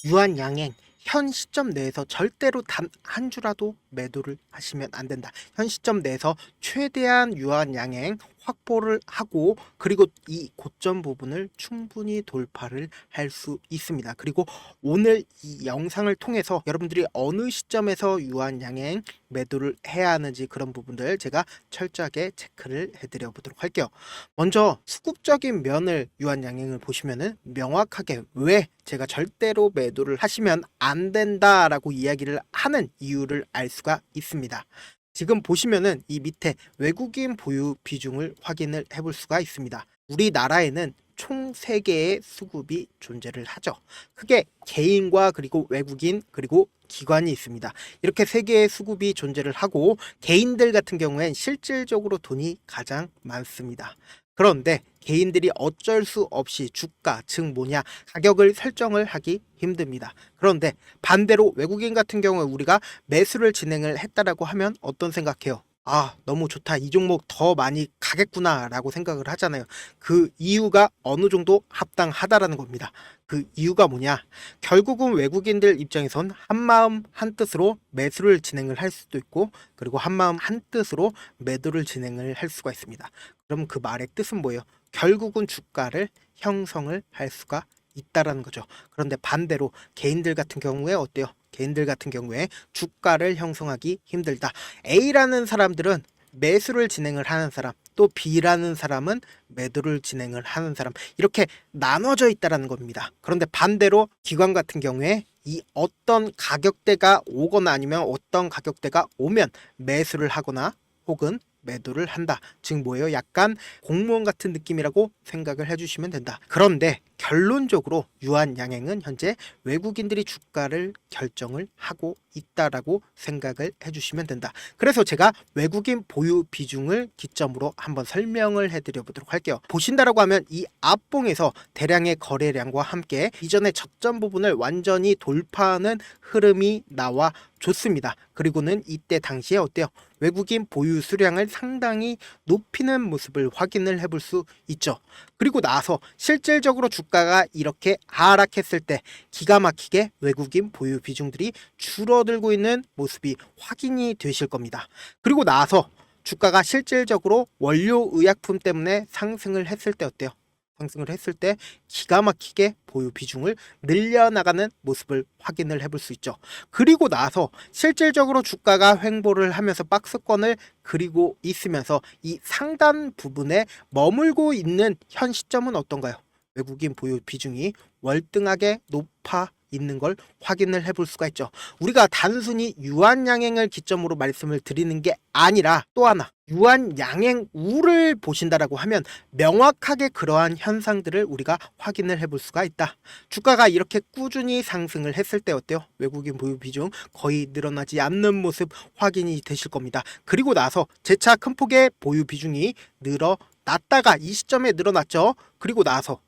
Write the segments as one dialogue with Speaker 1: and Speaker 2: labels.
Speaker 1: 유한양행 현 시점 내에서 절대로 단 한 주라도 매도를 하시면 안 된다. 현 시점 내에서 최대한 유한양행 확보를 하고 그리고 이 고점 부분을 충분히 돌파를 할 수 있습니다. 그리고 오늘 이 영상을 통해서 여러분들이 어느 시점에서 유한양행 매도를 해야 하는지 그런 부분들 제가 철저하게 체크를 해드려 보도록 할게요. 먼저 수급적인 면을 유한양행을 보시면은 명확하게 왜 제가 절대로 매도를 하시면 안 된다라고 이야기를 하는 이유를 알 수가 있습니다. 지금 보시면은 이 밑에 외국인 보유 비중을 확인을 해볼 수가 있습니다. 우리나라에는 총 3개의 수급이 존재를 하죠. 크게 개인과 그리고 외국인 그리고 기관이 있습니다. 이렇게 3개의 수급이 존재를 하고 개인들 같은 경우엔 실질적으로 돈이 가장 많습니다. 그런데 개인들이 어쩔 수 없이 주가, 즉 뭐냐, 가격을 설정을 하기 힘듭니다. 그런데 반대로 외국인 같은 경우에 우리가 매수를 진행을 했다라고 하면 어떤 생각해요? 아, 너무 좋다. 이 종목 더 많이 가겠구나 라고 생각을 하잖아요. 그 이유가 어느 정도 합당하다라는 겁니다. 그 이유가 뭐냐? 결국은 외국인들 입장에선 한마음 한뜻으로 매수를 진행을 할 수도 있고 그리고 한마음 한뜻으로 매도를 진행을 할 수가 있습니다. 그럼 그 말의 뜻은 뭐예요? 결국은 주가를 형성을 할 수가 있다라는 거죠. 그런데 반대로 개인들 같은 경우에 어때요? 개인들 같은 경우에 주가를 형성하기 힘들다. A라는 사람들은 매수를 진행을 하는 사람, 또 B라는 사람은 매도를 진행을 하는 사람, 이렇게 나눠져 있다라는 겁니다. 그런데 반대로 기관 같은 경우에 이 어떤 가격대가 오거나 아니면 어떤 가격대가 오면 매수를 하거나 혹은 매도를 한다. 즉 뭐예요? 약간 공무원 같은 느낌이라고 생각을 해주시면 된다. 그런데 결론적으로 유한양행은 현재 외국인들이 주가를 결정을 하고 있다라고 생각을 해주시면 된다. 그래서 제가 외국인 보유 비중을 기점으로 한번 설명을 해드려 보도록 할게요. 보신다라고 하면 이 앞봉에서 대량의 거래량과 함께 이전의 저점 부분을 완전히 돌파하는 흐름이 나와 좋습니다. 그리고는 이때 당시에 어때요? 외국인 보유 수량을 상당히 높이는 모습을 확인을 해볼 수 있죠. 그리고 나서 실질적으로 주가가 이렇게 하락했을 때 기가 막히게 외국인 보유 비중들이 줄어들고 있는 모습이 확인이 되실 겁니다. 그리고 나서 주가가 실질적으로 원료 의약품 때문에 상승을 했을 때 어때요? 상승을 했을 때 기가 막히게 보유 비중을 늘려나가는 모습을 확인을 해볼 수 있죠. 그리고 나서 실질적으로 주가가 횡보를 하면서 박스권을 그리고 있으면서 이 상단 부분에 머물고 있는 현 시점은 어떤가요? 외국인 보유 비중이 월등하게 높아 있는 걸 확인을 해볼 수가 있죠. 우리가 단순히 유한양행을 기점으로 말씀을 드리는 게 아니라 또 하나 유한양행 우를 보신다라고 하면 명확하게 그러한 현상들을 우리가 확인을 해볼 수가 있다. 주가가 이렇게 꾸준히 상승을 했을 때 어때요? 외국인 보유 비중 거의 늘어나지 않는 모습 확인이 되실 겁니다. 그리고 나서 재차 큰 폭의 보유 비중이 늘어났다가 이 시점에 늘어났죠. 그리고 나서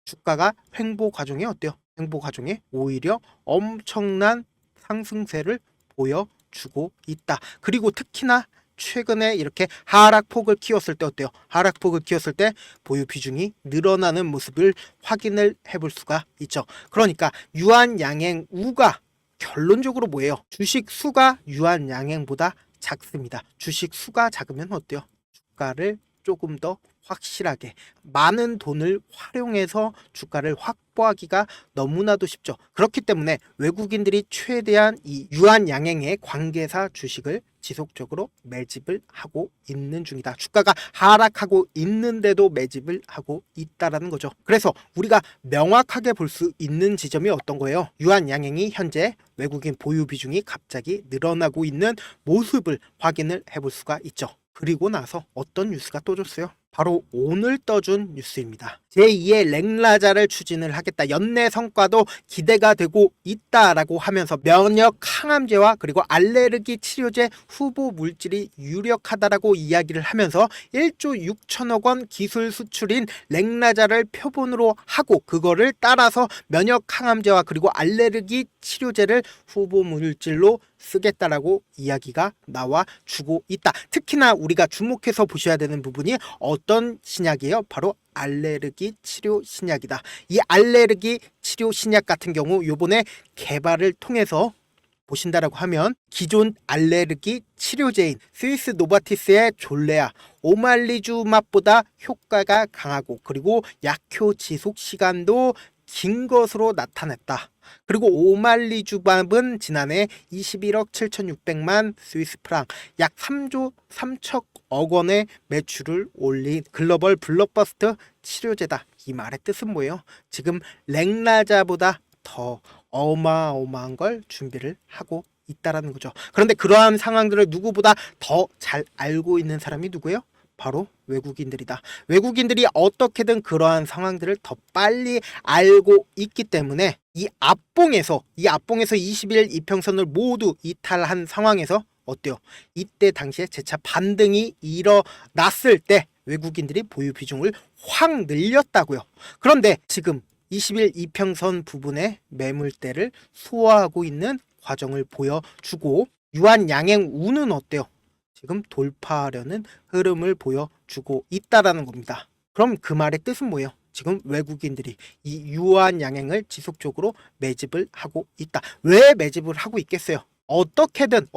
Speaker 1: 주가가 횡보 과정에 어때요? 횡보 과정에 오히려 엄청난 상승세를 보여주고 있다. 그리고 특히나 최근에 이렇게 하락폭을 키웠을 때 어때요? 하락폭을 키웠을 때 보유 비중이 늘어나는 모습을 확인을 해볼 수가 있죠. 그러니까 유한양행 우가 결론적으로 뭐예요? 주식 수가 유한양행보다 작습니다. 주식 수가 작으면 어때요? 주가를 조금 더 확실하게 많은 돈을 활용해서 주가를 확보하기가 너무나도 쉽죠. 그렇기 때문에 외국인들이 최대한 이 유한양행의 관계사 주식을 지속적으로 매집을 하고 있는 중이다. 주가가 하락하고 있는데도 매집을 하고 있다라는 거죠. 그래서 우리가 명확하게 볼 수 있는 지점이 어떤 거예요? 유한양행이 현재 외국인 보유 비중이 갑자기 늘어나고 있는 모습을 확인을 해볼 수가 있죠. 그리고 나서 어떤 뉴스가 떠줬어요? 바로 오늘 떠준 뉴스입니다. 제2의 랭라자를 추진을 하겠다. 연내 성과도 기대가 되고 있다라고 하면서 면역 항암제와 그리고 알레르기 치료제 후보 물질이 유력하다라고 이야기를 하면서 1조 6천억 원 기술 수출인 랭라자를 표본으로 하고 그거를 따라서 면역 항암제와 그리고 알레르기 치료제를 후보 물질로 쓰겠다라고 이야기가 나와 주고 있다. 특히나 우리가 주목해서 보셔야 되는 부분이 어떤 신약이에요? 바로 알레르기 치료 신약이다. 이 알레르기 치료 신약 같은 경우 요번에 개발을 통해서 보신다라고 하면 기존 알레르기 치료제인 스위스 노바티스의 졸레아, 오말리주맙보다 효과가 강하고 그리고 약효 지속 시간도 긴 것으로 나타냈다. 그리고 오말리주밥은 지난해 21억 7,600만 스위스 프랑, 약 3조 3척억 원의 매출을 올린 글로벌 블록버스터 치료제다. 이 말의 뜻은 뭐예요? 지금 렉나자보다 더 어마어마한 걸 준비를 하고 있다라는 거죠. 그런데 그러한 상황들을 누구보다 더 잘 알고 있는 사람이 누구예요? 바로 외국인들이다. 외국인들이 어떻게든 그러한 상황들을 더 빨리 알고 있기 때문에 이 앞봉에서 20일 이평선을 모두 이탈한 상황에서 어때요? 이때 당시에 재차 반등이 일어났을 때 외국인들이 보유 비중을 확 늘렸다고요. 그런데 지금 20일 이평선 부분의 매물대를 소화하고 있는 과정을 보여주고 유한 양행 우는 어때요? 지금 돌파하려는 흐름을 보여주고 있다라는 겁니다. 그럼 그 말의 뜻은 뭐예요? 지금 외국인들이 이 유한 양행을 지속적으로 매집을 하고 있다. 왜 매집을 하고 있겠어요? 어떻게든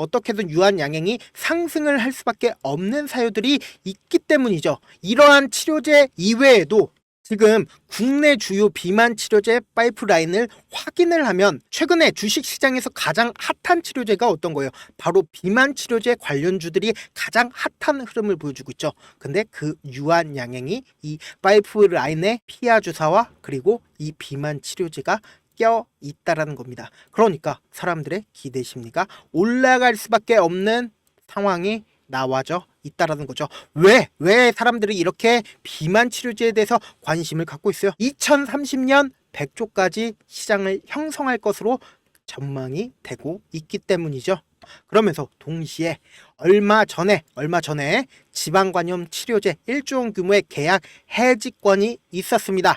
Speaker 1: 유한 양행이 상승을 할 수밖에 없는 사유들이 있기 때문이죠. 이러한 치료제 이외에도 지금 국내 주요 비만 치료제 파이프라인을 확인을 하면 최근에 주식시장에서 가장 핫한 치료제가 어떤 거예요? 바로 비만 치료제 관련주들이 가장 핫한 흐름을 보여주고 있죠. 근데 그 유한 양행이 이 파이프라인의 피하 주사와 그리고 이 비만 치료제가 껴 있다라는 겁니다. 그러니까 사람들의 기대 심리가 올라갈 수밖에 없는 상황이 나와져 있다라는 거죠. 왜 사람들이 이렇게 비만 치료제에 대해서 관심을 갖고 있어요? 2030년 100조까지 시장을 형성할 것으로 전망이 되고 있기 때문이죠. 그러면서 동시에 얼마 전에 지방간염 치료제 1조 원 규모의 계약 해지권이 있었습니다.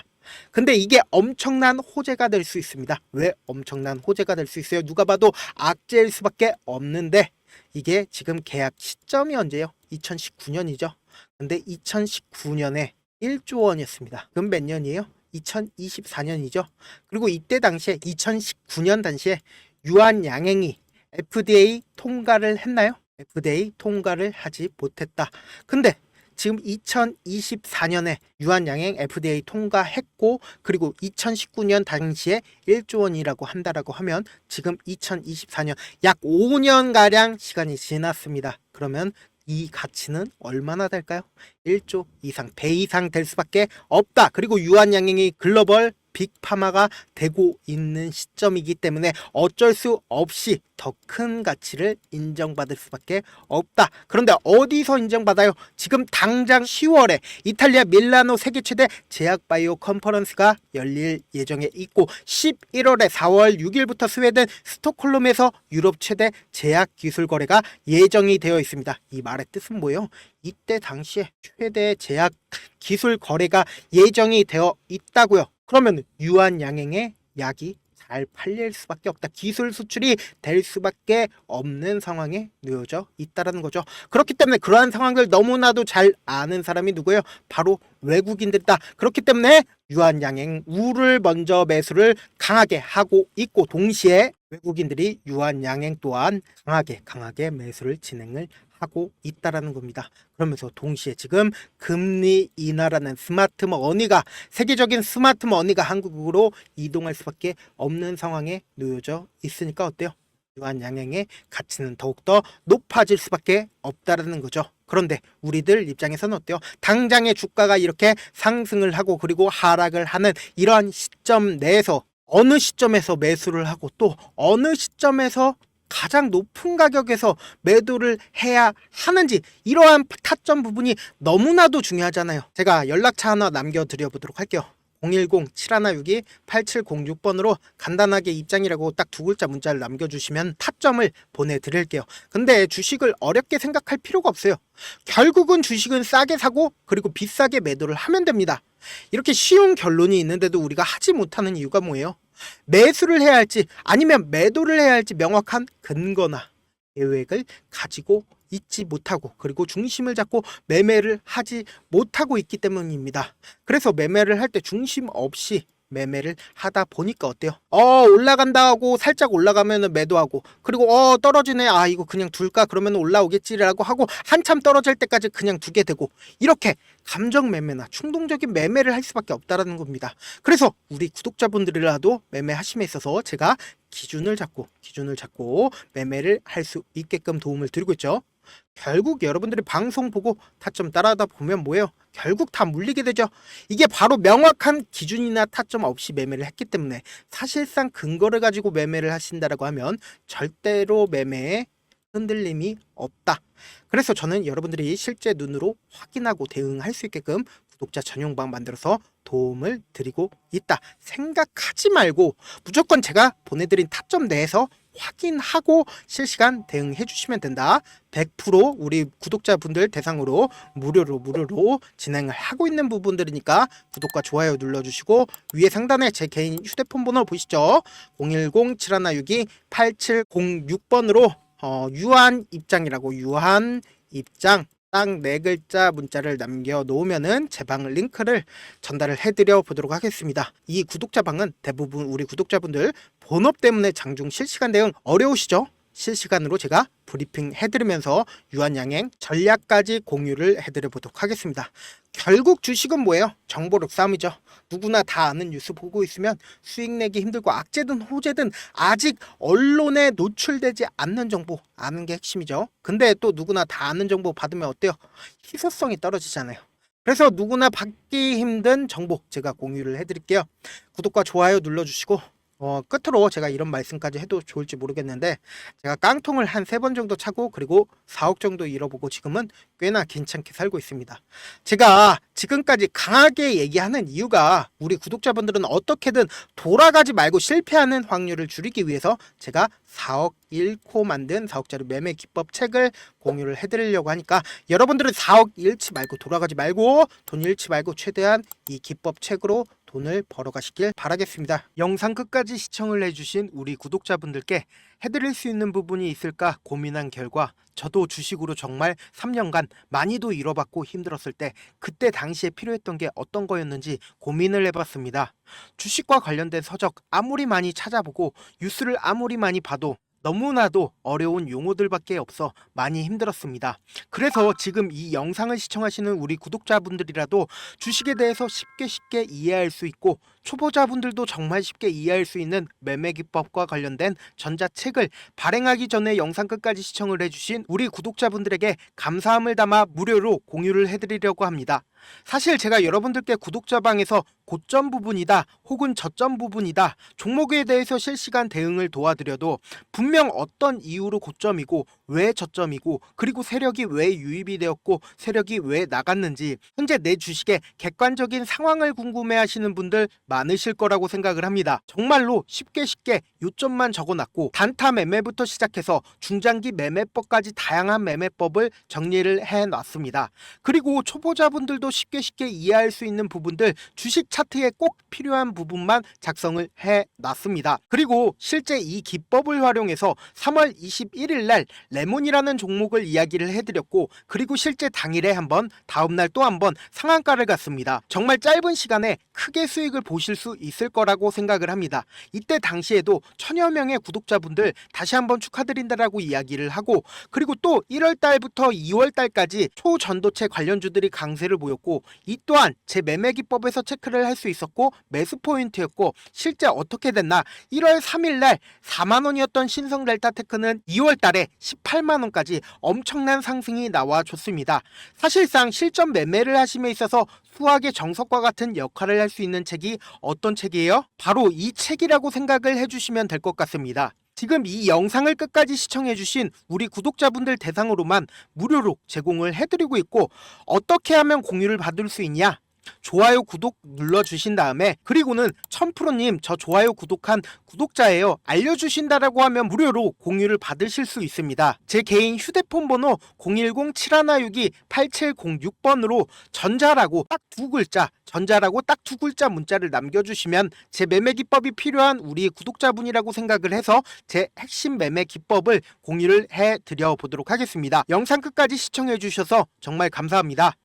Speaker 1: 근데 이게 엄청난 호재가 될 수 있습니다. 왜 엄청난 호재가 될 수 있어요? 누가 봐도 악재일 수밖에 없는데 이게 지금 계약 시점이 언제예요? 2019년이죠. 근데 2019년에 1조 원이었습니다. 그럼 몇 년이에요? 2024년이죠. 그리고 이때 당시에 2019년 당시에 유한 양행이 FDA 통과를 했나요? FDA 통과를 하지 못했다. 근데 지금 2024년에 유한 양행 FDA 통과했고 그리고 2019년 당시에 1조 원이라고 한다라고 하면 지금 2024년 약 5년가량 시간이 지났습니다. 그러면 이 가치는 얼마나 될까요? 1조 이상, 배 이상 될 수밖에 없다. 그리고 유한 양행이 글로벌 빅파마가 되고 있는 시점이기 때문에 어쩔 수 없이 더 큰 가치를 인정받을 수밖에 없다. 그런데 어디서 인정받아요? 지금 당장 10월에 이탈리아 밀라노 세계 최대 제약바이오 컨퍼런스가 열릴 예정에 있고 11월에 4월 6일부터 스웨덴 스톡홀름에서 유럽 최대 제약 기술 거래가 예정이 되어 있습니다. 이 말의 뜻은 뭐예요? 이때 당시에 최대 제약 기술 거래가 예정이 되어 있다고요. 그러면 유한 양행의 약이 잘 팔릴 수밖에 없다. 기술 수출이 될 수밖에 없는 상황에 놓여져 있다는 거죠. 그렇기 때문에 그러한 상황을 너무나도 잘 아는 사람이 누구예요? 바로 외국인들이다. 그렇기 때문에 유한 양행 우를 먼저 매수를 강하게 하고 있고 동시에 외국인들이 유한 양행 또한 강하게 매수를 진행을 하고 있다라는 겁니다. 그러면서 동시에 지금 금리 인하라는 스마트 머니가 세계적인 스마트 머니가 한국으로 이동할 수밖에 없는 상황에 놓여져 있으니까 어때요? 유한 양행의 가치는 더욱더 높아질 수밖에 없다라는 거죠. 그런데 우리들 입장에서는 어때요? 당장의 주가가 이렇게 상승을 하고 그리고 하락을 하는 이러한 시점 내에서 어느 시점에서 매수를 하고 또 어느 시점에서 가장 높은 가격에서 매도를 해야 하는지 이러한 타점 부분이 너무나도 중요하잖아요. 제가 연락처 하나 남겨드려 보도록 할게요. 010-7162-8706번으로 간단하게 입장이라고 딱 두 글자 문자를 남겨주시면 타점을 보내드릴게요. 근데 주식을 어렵게 생각할 필요가 없어요. 결국은 주식은 싸게 사고 그리고 비싸게 매도를 하면 됩니다. 이렇게 쉬운 결론이 있는데도 우리가 하지 못하는 이유가 뭐예요? 매수를 해야 할지 아니면 매도를 해야 할지 명확한 근거나 계획을 가지고 있지 못하고 그리고 중심을 잡고 매매를 하지 못하고 있기 때문입니다. 그래서 매매를 할 때 중심 없이 매매를 하다 보니까 어때요? 올라간다 하고 살짝 올라가면은 매도하고 그리고 떨어지네 이거 그냥 둘까 그러면 올라오겠지라고 하고 한참 떨어질 때까지 그냥 두게 되고 이렇게 감정 매매나 충동적인 매매를 할 수밖에 없다라는 겁니다. 그래서 우리 구독자분들이라도 매매하심에 있어서 제가 기준을 잡고 매매를 할 수 있게끔 도움을 드리고 있죠. 결국 여러분들이 방송 보고 타점 따라하다 보면 뭐예요? 결국 다 물리게 되죠. 이게 바로 명확한 기준이나 타점 없이 매매를 했기 때문에 사실상 근거를 가지고 매매를 하신다라고 하면 절대로 매매에 흔들림이 없다. 그래서 저는 여러분들이 실제 눈으로 확인하고 대응할 수 있게끔 구독자 전용방 만들어서 도움을 드리고 있다 생각하지 말고 무조건 제가 보내드린 타점 내에서 확인하고 실시간 대응해 주시면 된다. 100% 우리 구독자분들 대상으로 무료로 진행을 하고 있는 부분들이니까 구독과 좋아요 눌러주시고 위에 상단에 제 개인 휴대폰 번호 보이시죠? 010-7102-8706번으로 유한 입장이라고 유한 입장 딱 4글자 문자를 남겨놓으면은 제 방 링크를 전달을 해드려 보도록 하겠습니다. 이 구독자 방은 대부분 우리 구독자분들 본업 때문에 장중 실시간 대응 어려우시죠? 실시간으로 제가 브리핑 해드리면서 유한양행 전략까지 공유를 해드려 보도록 하겠습니다. 결국 주식은 뭐예요? 정보력 싸움이죠. 누구나 다 아는 뉴스 보고 있으면 수익 내기 힘들고 악재든 호재든 아직 언론에 노출되지 않는 정보 아는 게 핵심이죠. 근데 또 누구나 다 아는 정보 받으면 어때요? 희소성이 떨어지잖아요. 그래서 누구나 받기 힘든 정보 제가 공유를 해드릴게요. 구독과 좋아요 눌러주시고 끝으로 제가 이런 말씀까지 해도 좋을지 모르겠는데 제가 깡통을 한 3번 정도 차고 그리고 4억 정도 잃어보고 지금은 꽤나 괜찮게 살고 있습니다. 제가 지금까지 강하게 얘기하는 이유가 우리 구독자분들은 어떻게든 돌아가지 말고 실패하는 확률을 줄이기 위해서 제가 4억 잃고 만든 4억짜리 매매 기법 책을 공유를 해드리려고 하니까 여러분들은 4억 잃지 말고 돌아가지 말고 돈 잃지 말고 최대한 이 기법 책으로 돈을 벌어가시길 바라겠습니다. 영상 끝까지 시청을 해주신 우리 구독자분들께 해드릴 수 있는 부분이 있을까 고민한 결과 저도 주식으로 정말 3년간 많이도 잃어봤고 힘들었을 때 그때 당시에 필요했던 게 어떤 거였는지 고민을 해봤습니다. 주식과 관련된 서적 아무리 많이 찾아보고 뉴스를 아무리 많이 봐도 너무나도 어려운 용어들밖에 없어 많이 힘들었습니다. 그래서 지금 이 영상을 시청하시는 우리 구독자분들이라도 주식에 대해서 쉽게 이해할 수 있고 초보자분들도 정말 쉽게 이해할 수 있는 매매 기법과 관련된 전자책을 발행하기 전에 영상 끝까지 시청을 해주신 우리 구독자분들에게 감사함을 담아 무료로 공유를 해드리려고 합니다. 사실 제가 여러분들께 구독자방에서 고점 부분이다 혹은 저점 부분이다 종목에 대해서 실시간 대응을 도와드려도 분명 어떤 이유로 고점이고 왜 저점이고 그리고 세력이 왜 유입이 되었고 세력이 왜 나갔는지 현재 내 주식의 객관적인 상황을 궁금해하시는 분들 많으실 거라고 생각을 합니다. 정말로 쉽게 요점만 적어놨고 단타 매매부터 시작해서 중장기 매매법까지 다양한 매매법을 정리를 해놨습니다. 그리고 초보자분들도 쉽게 이해할 수 있는 부분들 주식 차트에 꼭 필요한 부분만 작성을 해놨습니다. 그리고 실제 이 기법을 활용해서 3월 21일 날 레몬이라는 종목을 이야기를 해드렸고 그리고 실제 당일에 한번 다음날 또 한번 상한가를 갔습니다. 정말 짧은 시간에 크게 수익을 보실 수 있을 거라고 생각을 합니다. 이때 당시에도 1000여 명의 구독자분들 다시 한번 축하드린다라고 이야기를 하고 그리고 또 1월 달부터 2월 달까지 초전도체 관련주들이 강세를 보였고 이 또한 제 매매 기법에서 체크를 할 수 있었고 매수 포인트였고 실제 어떻게 됐나 1월 3일 날 4만원이었던 신성 델타테크는 2월 달에 18만원까지 엄청난 상승이 나와줬습니다. 사실상 실전 매매를 하심에 있어서 수학의 정석과 같은 역할을 할 수 있는 책이 어떤 책이에요? 바로 이 책이라고 생각을 해주시면 될 것 같습니다. 지금 이 영상을 끝까지 시청해주신 우리 구독자분들 대상으로만 무료로 제공을 해드리고 있고 어떻게 하면 공유를 받을 수 있냐? 좋아요, 구독 눌러주신 다음에 그리고는 1000%님 저 좋아요 구독한 구독자예요 알려주신다라고 하면 무료로 공유를 받으실 수 있습니다. 제 개인 휴대폰 번호 010-7162-8706번으로 전자라고 딱 두 글자 문자를 남겨주시면 제 매매 기법이 필요한 우리 구독자분이라고 생각을 해서 제 핵심 매매 기법을 공유를 해드려 보도록 하겠습니다. 영상 끝까지 시청해 주셔서 정말 감사합니다.